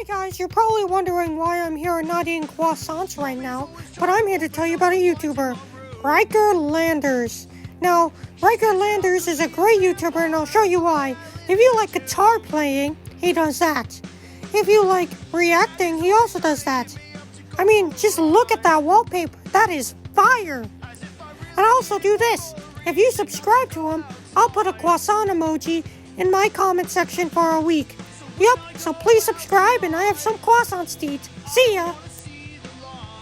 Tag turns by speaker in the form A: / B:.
A: Hi guys, you're probably wondering why I'm here and not eating croissants right now, but I'm here to tell you about a YouTuber, Riker Landers. Now, Riker Landers is a great YouTuber and I'll show you why. If you like guitar playing, he does that. If you like reacting, he also does that. I mean, just look at that wallpaper. That is fire. And I also do this. If you subscribe to him, I'll put a croissant emoji in my comment section for a week. Yep, so please subscribe and I have some croissants to eat. See ya!